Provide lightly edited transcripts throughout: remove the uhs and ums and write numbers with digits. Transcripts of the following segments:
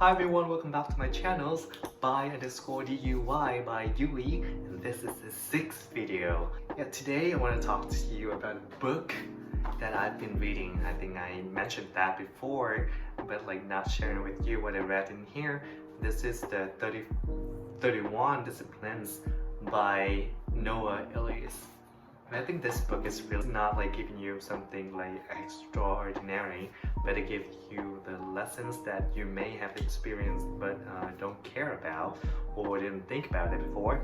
Hi everyone, welcome back to my channels by_DUY by Yui, and this is the sixth video. Today I want to talk to you about a book that I've been reading. I think I mentioned that before, but not sharing with you what I read in here. This is the 31 Disciplines by Noah Elias. And I think this book is really not giving you something extraordinary, but it gives you the lessons that you may have experienced but don't care about or didn't think about it before.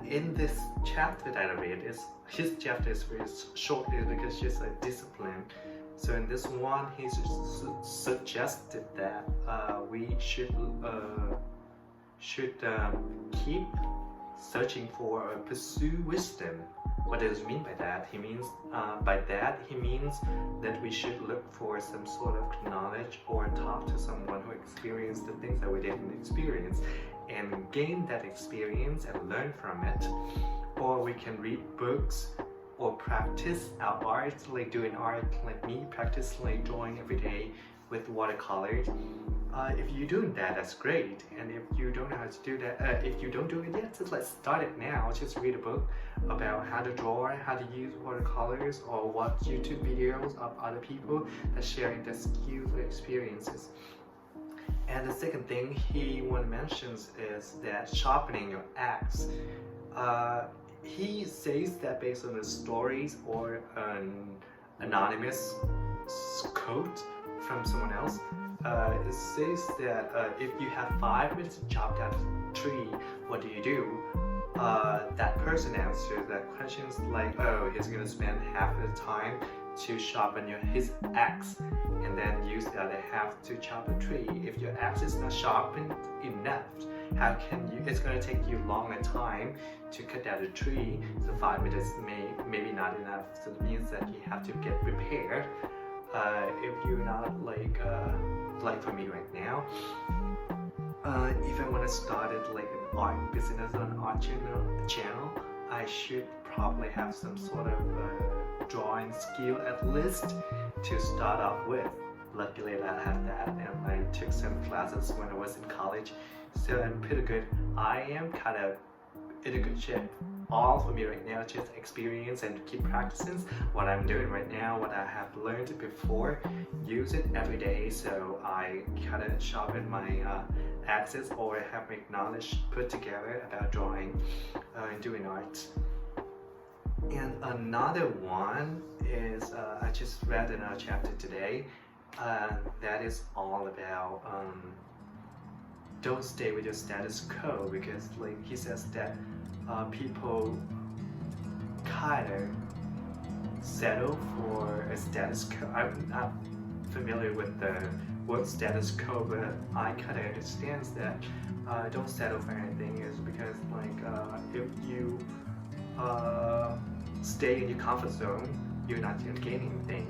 In this chapter that I read, his chapter is very short because it's just a discipline. So in this one, he suggested that we should keep searching for or pursue wisdom. What does he mean by that? He means that we should look for some sort of knowledge or talk to someone who experienced the things that we didn't experience and gain that experience and learn from it. Or we can read books or practice our art, doing art, like me, practice drawing every day with watercolor. If you're doing that, that's great. And if you don't know how to do that, if you don't do it yet, just let's start it now. Just read a book about how to draw, how to use watercolors, or watch YouTube videos of other people that sharing their skills or experiences. And the second thing he mentions is that sharpening your axe. He says that based on the stories or an anonymous quote from someone else, it says that if you have 5 minutes to chop down a tree, what do you do? That person answers that question oh, he's gonna spend half of the time to sharpen his axe and then use the other half to chop a tree. If your axe is not sharpened enough, how can you? It's gonna take you longer time to cut down a tree. So 5 minutes maybe not enough. So it means that you have to get prepared. If you're not like for me right now, if I want to start it an art business or an art channel, I should probably have some sort of drawing skill at least to start off with. Luckily I have that, and I took some classes when I was in college, so I'm pretty good. I am kind of in a good shape. All for me right now, just experience and keep practicing what I'm doing right now, what I have learned before, use it every day, so I kind of sharpen my axes or have my knowledge put together about drawing and doing art. And another one is, I just read another chapter today, that is all about don't stay with your status quo, because he says that people kind of settle for a status quo. I'm not familiar with the word status quo, but I kind of understand that don't settle for anything is because if you stay in your comfort zone, you're not going to gain anything.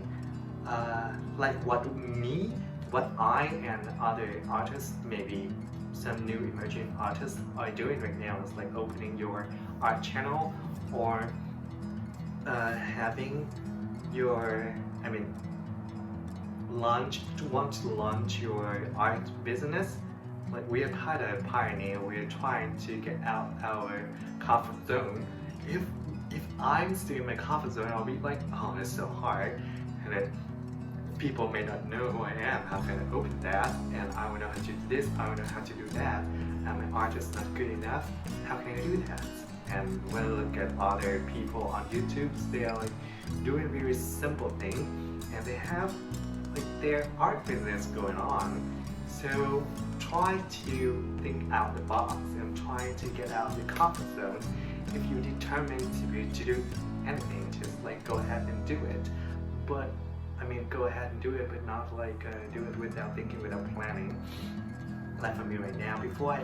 What I and other artists, maybe some new emerging artists are doing right now is opening your art channel or having your, want to launch your art business. We are kind of pioneer. We're trying to get out our comfort zone. If I'm still in my comfort zone, I'll be oh, it's so hard, and then people may not know who I am. How can I open that? And I don't know how to do this, I don't know how to do that, and my art is not good enough. How can I do that? And when I look at other people on YouTube, they are doing very simple things, and they have their art business going on. So try to think out the box and try to get out of the comfort zone. If you're determined to do anything, just go ahead and do it. But go ahead and do it, but not do it without thinking, without planning. For me right now, before I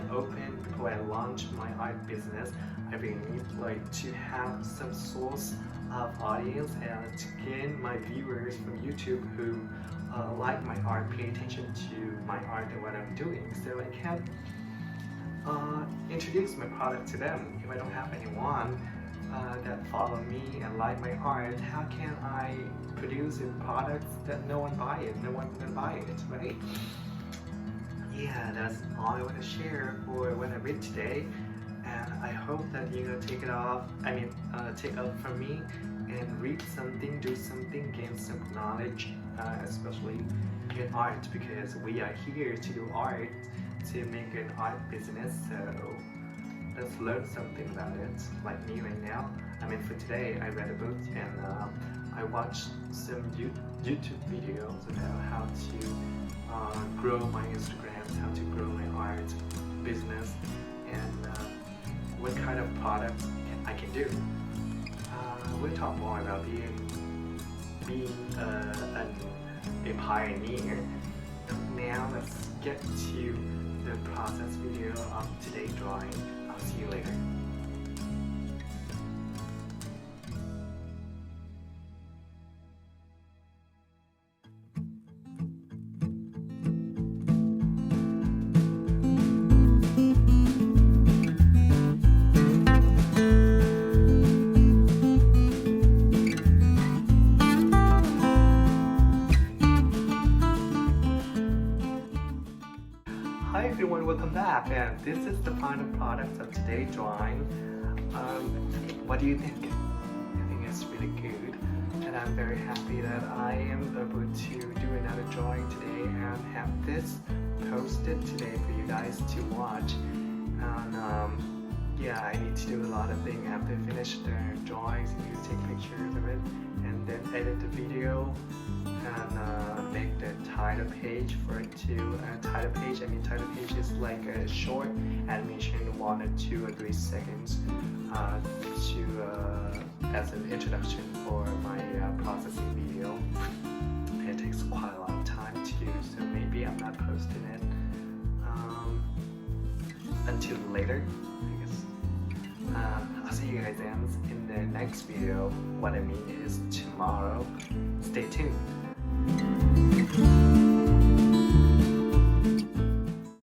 launch my art business, I really need to have some source of audience and to gain my viewers from YouTube who like my art, pay attention to my art and what I'm doing, so I can introduce my product to them. If I don't have anyone that follow me and like my art, how can I produce a product that no one buy it? No one's gonna buy it, right? yeah, that's all I want to share for what I read today. And I hope that you're gonna take up from me and read something, do something, gain some knowledge, especially in art, because we are here to do art, to make an art business. So let's learn something about it. Like me right now. For today, I read a book and I watched some YouTube videos about how to grow my Instagrams, how to grow my art business, and what kind of products I can do. We'll talk more about being a pioneer. Now let's get to the process video of today's drawing. I'll see you later. Hi everyone, welcome back, and this is the final product of today's drawing. What do you think? I think it's really good, and I'm very happy that I am able to do another drawing today and have this posted today for you guys to watch. And yeah, I need to do a lot of things after I finish the drawings. I need to take pictures of it and then edit the video and make the title page for it to title page is like a short animation, 1 or 2 or 3 seconds as an introduction for my processing video. It takes quite a lot of time too, so maybe I'm not posting it until later, I guess. I'll see you guys in the next video. What I mean is tomorrow. Stay tuned.